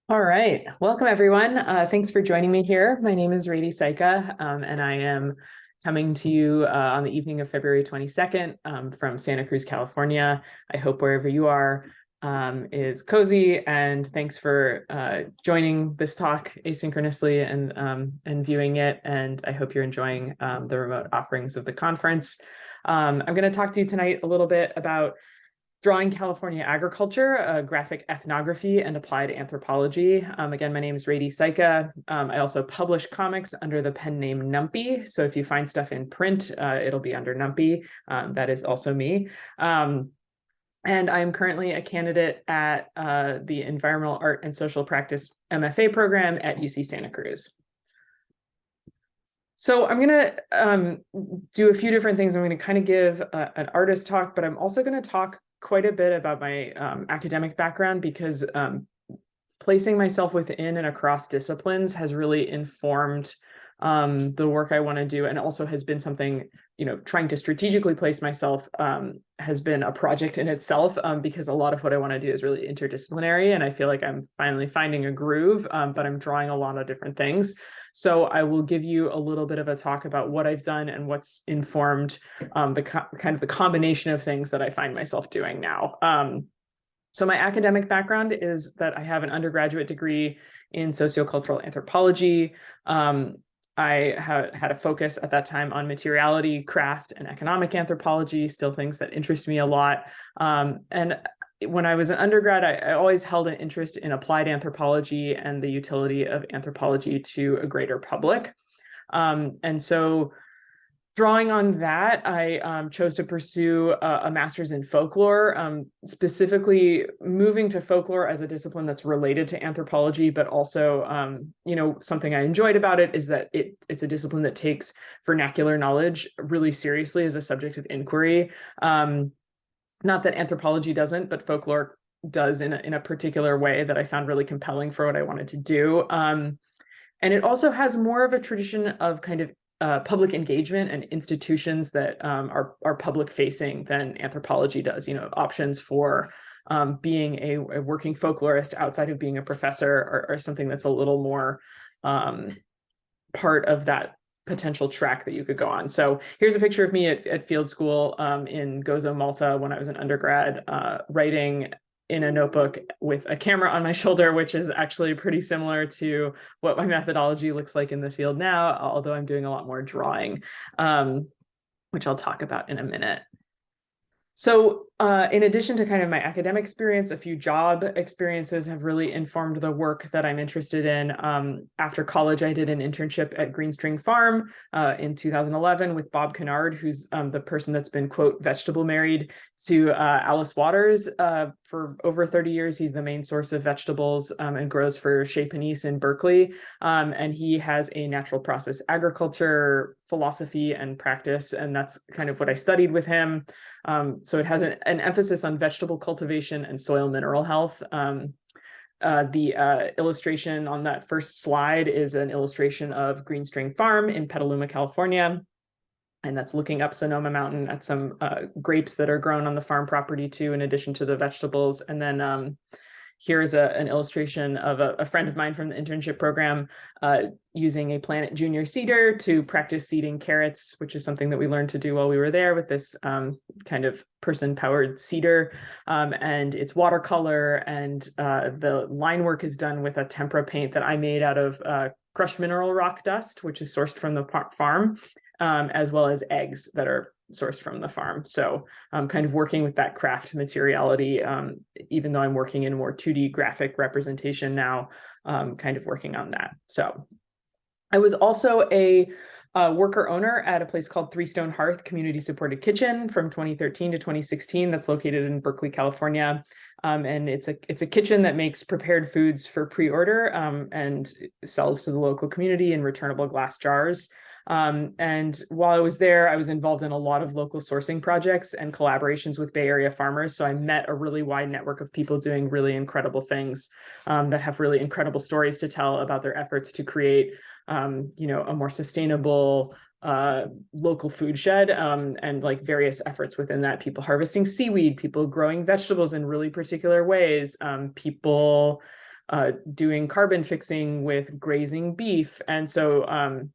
All right. Welcome, everyone. Thanks for joining me here. My name is Raty Syka, and I am coming to you on the evening of February 22nd from Santa Cruz, California. I hope wherever you are is cozy, and thanks for joining this talk asynchronously and viewing it. And I hope you're enjoying the remote offerings of the conference. I'm going to talk to you tonight a little bit about Drawing California Agriculture, Graphic Ethnography, and Applied Anthropology. Again, my name is Raty Syka. I also publish comics under the pen name Numpie. So if you find stuff in print, it'll be under Numpie. That is also me. And I'm currently a candidate at the Environmental Art and Social Practice MFA program at UC Santa Cruz. So I'm going to do a few different things. I'm going to kind of give an artist talk, but I'm also going to talk quite a bit about my academic background because placing myself within and across disciplines has really informed the work I want to do, and also has been something, trying to strategically place myself has been a project in itself because a lot of what I want to do is really interdisciplinary, and I feel like I'm finally finding a groove, but I'm drawing a lot of different things. So I will give you a little bit of a talk about what I've done and what's informed the combination of things that I find myself doing now. So my academic background is that I have an undergraduate degree in sociocultural anthropology. I had a focus at that time on materiality, craft, and economic anthropology, still things that interest me a lot. And when I was an undergrad, I always held an interest in applied anthropology and the utility of anthropology to a greater public. And so drawing on that, I chose to pursue a master's in folklore, specifically moving to folklore as a discipline that's related to anthropology, but also, something I enjoyed about it is that it's a discipline that takes vernacular knowledge really seriously as a subject of inquiry. Not that anthropology doesn't, but folklore does in a particular way that I found really compelling for what I wanted to do. And it also has more of a tradition of kind of public engagement and institutions that are public facing than anthropology does. Options for being a working folklorist outside of being a professor or something that's a little more part of that potential track that you could go on. So here's a picture of me at field school in Gozo, Malta, when I was an undergrad, writing in a notebook with a camera on my shoulder, which is actually pretty similar to what my methodology looks like in the field now, although I'm doing a lot more drawing, which I'll talk about in a minute. So in addition to kind of my academic experience, a few job experiences have really informed the work that I'm interested in. After college, I did an internship at Greenstring Farm in 2011 with Bob Kennard, who's the person that's been, quote, vegetable married to Alice Waters for over 30 years. He's the main source of vegetables and grows for Chez Panisse in Berkeley. And he has a natural process agriculture philosophy and practice, and that's kind of what I studied with him. So it has an emphasis on vegetable cultivation and soil mineral health. The illustration on that first slide is an illustration of Greenstring Farm in Petaluma, California. And that's looking up Sonoma Mountain at some grapes that are grown on the farm property too, in addition to the vegetables. And then here is an illustration of a friend of mine from the internship program using a Planet Junior seeder to practice seeding carrots, which is something that we learned to do while we were there with this kind of person-powered seeder. And it's watercolor, and the line work is done with a tempera paint that I made out of crushed mineral rock dust, which is sourced from the farm, as well as eggs that are sourced from the farm. So I'm kind of working with that craft materiality, even though I'm working in more 2D graphic representation now, kind of working on that. So I was also a worker owner at a place called Three Stone Hearth Community Supported Kitchen from 2013 to 2016. That's located in Berkeley, California. And it's a kitchen that makes prepared foods for pre-order and sells to the local community in returnable glass jars. And while I was there, I was involved in a lot of local sourcing projects and collaborations with Bay Area farmers. So I met a really wide network of people doing really incredible things that have really incredible stories to tell about their efforts to create, a more sustainable local food shed, and like various efforts within that, people harvesting seaweed, people growing vegetables in really particular ways, people doing carbon fixing with grazing beef. And so I'm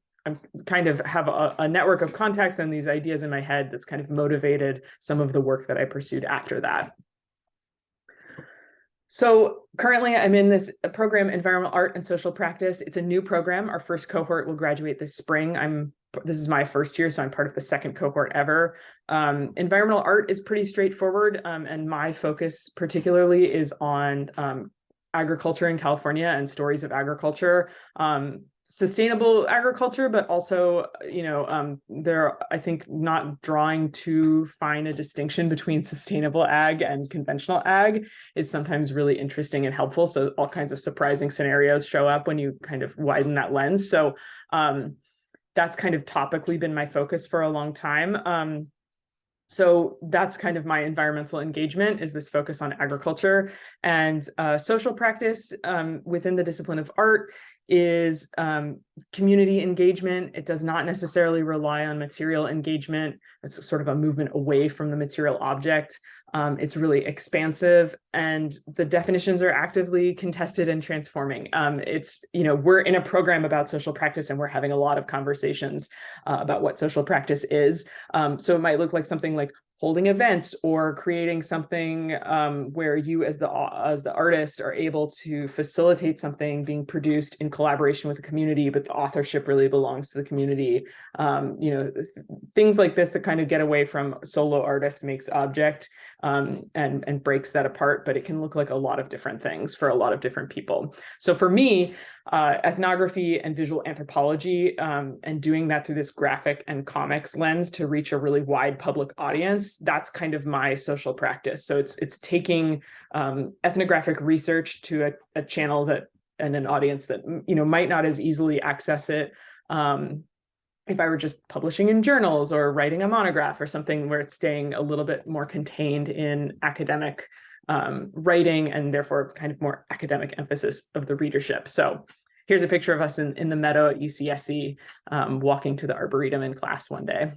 kind of have a network of contacts and these ideas in my head that's kind of motivated some of the work that I pursued after that. So currently I'm in this program, Environmental Art and Social Practice. It's a new program. Our first cohort will graduate this spring. This is my first year, so I'm part of the second cohort ever. Environmental art is pretty straightforward, and my focus particularly is on agriculture in California and stories of agriculture. Sustainable agriculture, but also, they're, I think, not drawing too fine a distinction between sustainable ag and conventional ag is sometimes really interesting and helpful. So all kinds of surprising scenarios show up when you kind of widen that lens. So that's kind of topically been my focus for a long time. So that's kind of my environmental engagement, is this focus on agriculture. And social practice within the discipline of art is community engagement. It does not necessarily rely on material engagement. It's sort of a movement away from the material object. It's really expansive, and the definitions are actively contested and transforming. We're in a program about social practice, and we're having a lot of conversations about what social practice is. So it might look like something like holding events or creating something where you as the artist are able to facilitate something being produced in collaboration with the community, but the authorship really belongs to the community. Things like this that kind of get away from solo artist makes object and breaks that apart, but it can look like a lot of different things for a lot of different people. So for me, ethnography and visual anthropology, and doing that through this graphic and comics lens to reach a really wide public audience, that's kind of my social practice. So it's taking ethnographic research to a channel that and an audience that might not as easily access it if I were just publishing in journals or writing a monograph or something where it's staying a little bit more contained in academic writing, and therefore kind of more academic emphasis of the readership. So here's a picture of us in the meadow at UCSC walking to the Arboretum in class one day.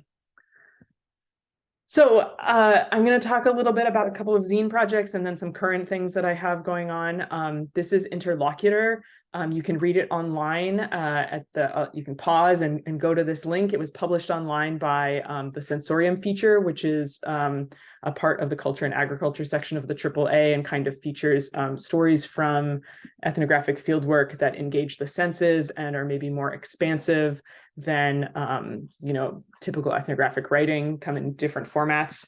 So I'm going to talk a little bit about a couple of zine projects and then some current things that I have going on. This is Interlocutor. You can read it online you can pause and go to this link. It was published online by the Sensorium feature, which is a part of the Culture and Agriculture section of the AAA, and kind of features stories from ethnographic fieldwork that engage the senses and are maybe more expansive than typical ethnographic writing, come in different formats.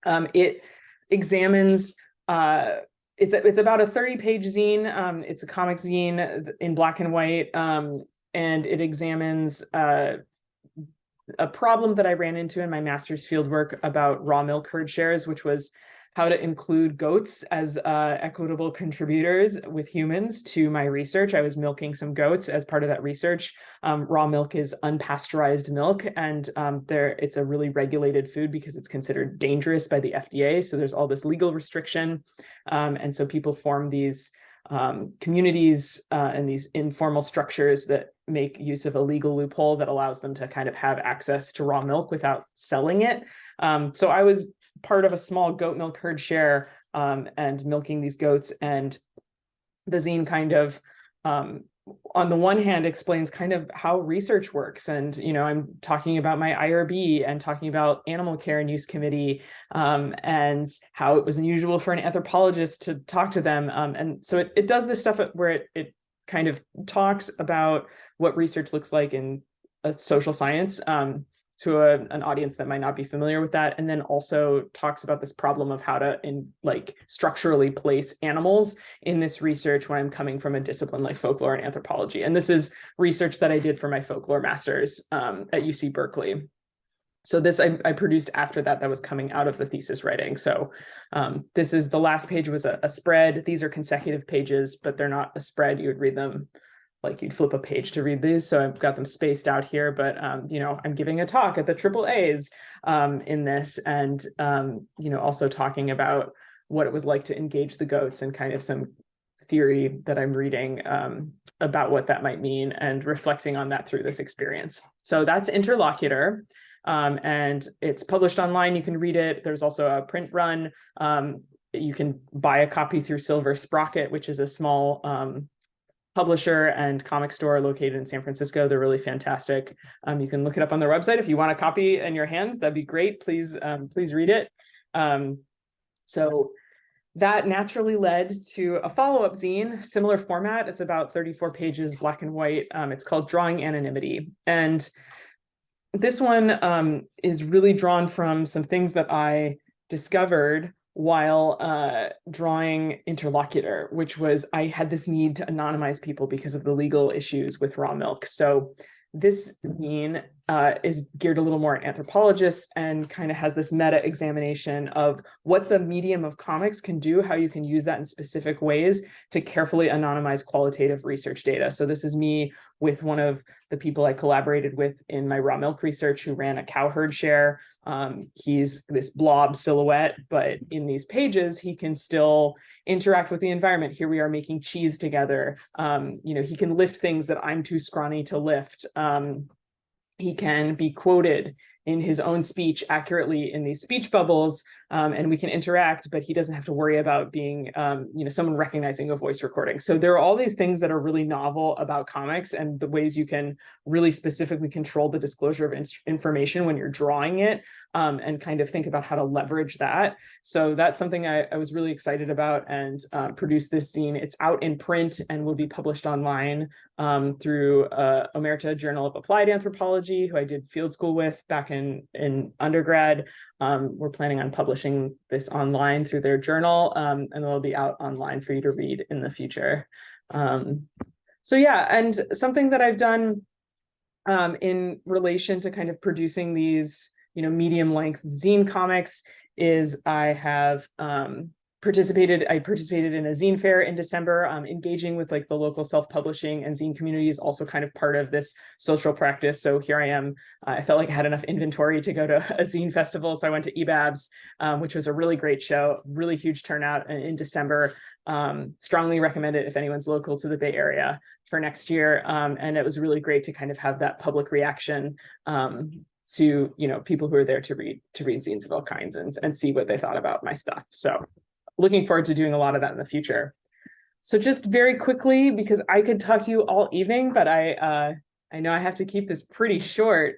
It examines it's about a 30-page zine. It's a comic zine in black and white, and it examines a problem that I ran into in my master's fieldwork about raw milk herd shares, which was how to include goats as equitable contributors with humans to my research. I was milking some goats as part of that research. Raw milk is unpasteurized milk, and it's a really regulated food because it's considered dangerous by the FDA. So there's all this legal restriction. And so people form these communities and these informal structures that make use of a legal loophole that allows them to kind of have access to raw milk without selling it. So I was part of a small goat milk herd share and milking these goats, and the zine kind of on the one hand explains kind of how research works, and I'm talking about my IRB and talking about Animal Care and Use Committee and how it was unusual for an anthropologist to talk to them, and so it does this stuff where it kind of talks about what research looks like in a social science to an audience that might not be familiar with that, and then also talks about this problem of how to structurally place animals in this research when I'm coming from a discipline like folklore and anthropology. And this is research that I did for my folklore master's at UC Berkeley. So this I produced after that was coming out of the thesis writing. So this is the last page was a spread. These are consecutive pages, but they're not a spread. You would read them like you'd flip a page to read these. So I've got them spaced out here, but I'm giving a talk at the AAAs in this, and also talking about what it was like to engage the goats and kind of some theory that I'm reading about what that might mean and reflecting on that through this experience. So that's Interlocutor. And it's published online. You can read it. There's also a print run. you can buy a copy through Silver Sprocket, which is a small publisher and comic store located in San Francisco. They're really fantastic. You can look it up on their website. If you want a copy in your hands, that'd be great. Please read it. So that naturally led to a follow-up zine, similar format. It's about 34 pages, black and white. It's called Drawing Anonymity. And this one is really drawn from some things that I discovered while drawing Interlocutor, which was I had this need to anonymize people because of the legal issues with raw milk. So this zine is geared a little more at anthropologists and kind of has this meta examination of what the medium of comics can do, how you can use that in specific ways to carefully anonymize qualitative research data. So this is me with one of the people I collaborated with in my raw milk research who ran a cow herd share. He's this blob silhouette, but in these pages, he can still interact with the environment. Here we are making cheese together. He can lift things that I'm too scrawny to lift. He can be quoted in his own speech accurately in these speech bubbles, and we can interact, but he doesn't have to worry about being, someone recognizing a voice recording. So there are all these things that are really novel about comics and the ways you can really specifically control the disclosure of information when you're drawing it, and kind of think about how to leverage that. So that's something I was really excited about and produced this zine. It's out in print and will be published online through Omerta Journal of Applied Anthropology, who I did field school with back in undergrad. We're planning on publishing this online through their journal, and it'll be out online for you to read in the future. So yeah, and something that I've done in relation to kind of producing these, medium length zine comics is I have participated in a zine fair in December. Engaging with like the local self-publishing and zine community is also kind of part of this social practice. So here I am. I felt like I had enough inventory to go to a zine festival. So I went to EBABS, which was a really great show, really huge turnout in December. Strongly recommend it if anyone's local to the Bay Area for next year. And it was really great to kind of have that public reaction to, people who are there to read zines of all kinds and see what they thought about my stuff. So looking forward to doing a lot of that in the future. So just very quickly, because I could talk to you all evening, but I know I have to keep this pretty short.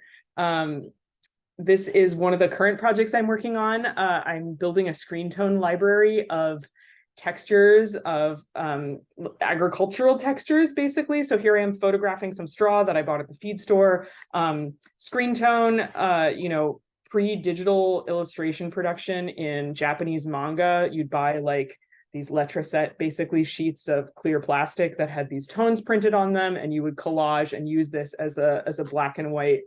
This is one of the current projects I'm working on. I'm building a screen tone library of textures, of agricultural textures, basically. So here I am photographing some straw that I bought at the feed store. Screen tone, pre-digital illustration production in Japanese manga, you'd buy like these letraset, basically sheets of clear plastic that had these tones printed on them, and you would collage and use this as a black and white,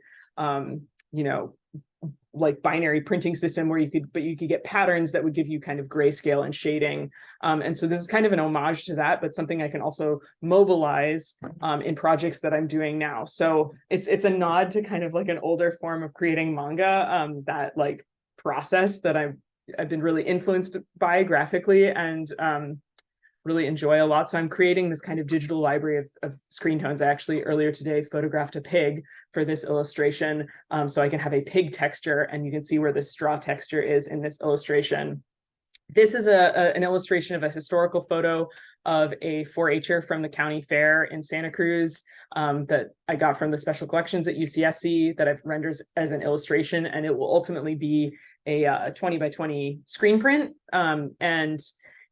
like binary printing system where you could get patterns that would give you kind of grayscale and shading. And so this is kind of an homage to that, but something I can also mobilize in projects that I'm doing now. So it's a nod to kind of like an older form of creating manga, that like process that I've been really influenced by graphically and really enjoy a lot. So I'm creating this kind of digital library of screen tones. I actually earlier today photographed a pig for this illustration, so I can have a pig texture, and you can see where the straw texture is in this illustration. This is an illustration of a historical photo of a 4-H'er from the county fair in Santa Cruz that I got from the special collections at UCSC that I've rendered as an illustration, and it will ultimately be a 20 by 20 screen print. And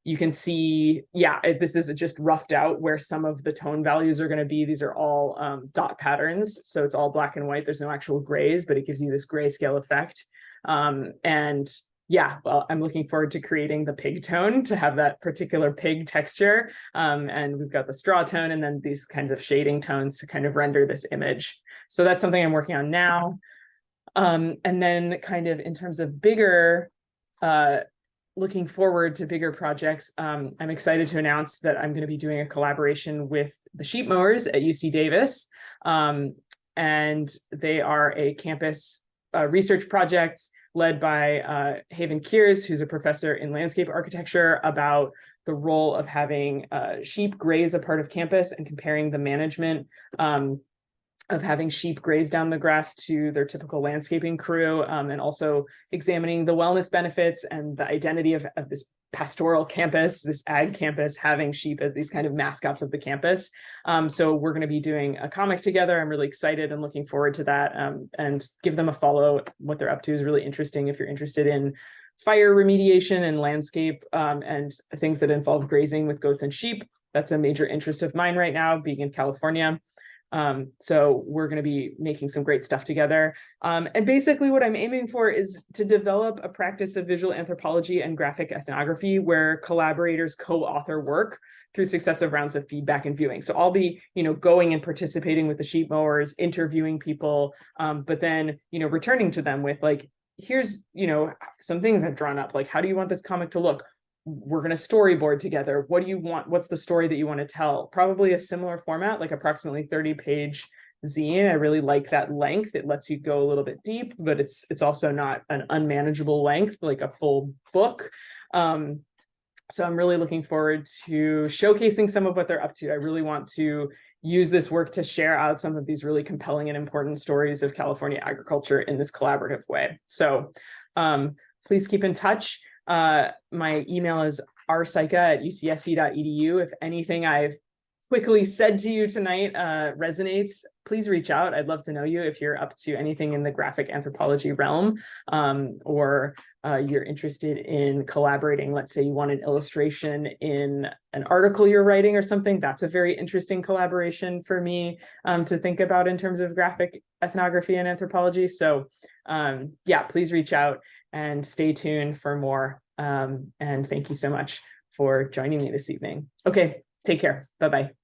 you can see, this is just roughed out where some of the tone values are going to be. These are all dot patterns. So it's all black and white. There's no actual grays, but it gives you this grayscale effect. Well, I'm looking forward to creating the pig tone to have that particular pig texture. And we've got the straw tone and then these kinds of shading tones to kind of render this image. So that's something I'm working on now. And then kind of in terms of bigger, looking forward to bigger projects, I'm excited to announce that I'm going to be doing a collaboration with the Sheep Mowers at UC Davis. And they are a campus research project led by Haven Kears, who's a professor in landscape architecture, about the role of having sheep graze a part of campus and comparing the management of having sheep graze down the grass to their typical landscaping crew, and also examining the wellness benefits and the identity of this pastoral campus, this ag campus, having sheep as these kind of mascots of the campus. So we're going to be doing a comic together. I'm really excited and looking forward to that, and give them a follow. What they're up to is really interesting if you're interested in fire remediation and landscape, and things that involve grazing with goats and sheep. That's a major interest of mine right now, being in California. So we're going to be making some great stuff together. And basically what I'm aiming for is to develop a practice of visual anthropology and graphic ethnography where collaborators co-author work through successive rounds of feedback and viewing. So I'll be, going and participating with the sheep mowers, interviewing people, but then, returning to them with like, here's, some things I've drawn up, like, how do you want this comic to look? We're going to storyboard together. What do you want? What's the story that you want to tell? Probably a similar format, like approximately 30-page zine. I really like that length. It lets you go a little bit deep, but it's also not an unmanageable length, like a full book. So I'm really looking forward to showcasing some of what they're up to. I really want to use this work to share out some of these really compelling and important stories of California agriculture in this collaborative way. So please keep in touch. My email is rsyka@ucsc.edu. If anything I've quickly said to you tonight resonates, please reach out. I'd love to know you if you're up to anything in the graphic anthropology realm, or you're interested in collaborating. Let's say you want an illustration in an article you're writing or something. That's a very interesting collaboration for me to think about in terms of graphic ethnography and anthropology. So yeah, please reach out and stay tuned for more. And thank you so much for joining me this evening. Okay, take care. Bye-bye.